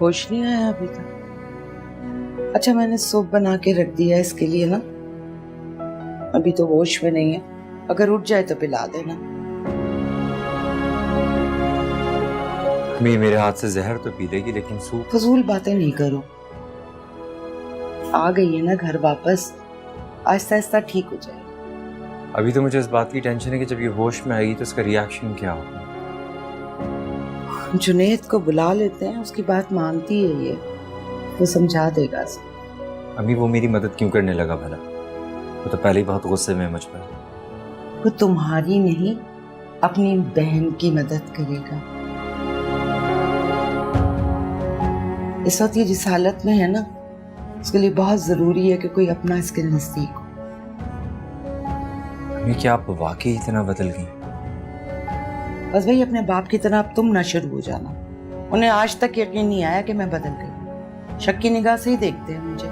होश नहीं आया अभी तक? अच्छा मैंने सूप बना के रख दिया इसके लिए ना, अभी तो होश में नहीं है, अगर उठ जाए तो पिला देना। अम्मी मेरे हाथ से जहर तो पी लेगी लेकिन सूप। फजूल बातें नहीं करो, आ गई है ना घर वापस, आहिस्ता आहिस्ता ठीक हो जाएगी। अभी तो मुझे इस बात की टेंशन है कि जब ये होश में आएगी तो इसका रिएक्शन क्या होगा। जुनेद को बुला लेते हैं, उसकी बात मानती है ये, वो समझा देगा। अम्मी वो मेरी मदद क्यों करने लगा भला? वो तो पहले ही बहुत गुस्से में है मुझ पर। वो तुम्हारी नहीं, अपनी बहन की मदद करेगा। इस वक्त ये जिस हालत में है ना, उसके लिए बहुत जरूरी है कि कोई अपना इसके नजदीक हो। अम्मी क्या आप वाकई इतना बदल गई? बस भाई अपने बाप की तरह अब तुम ना शुरू हो जाना। उन्हें आज तक यकीन नहीं आया कि मैं बदल गई, शक की निगाह से ही देखते हैं मुझे।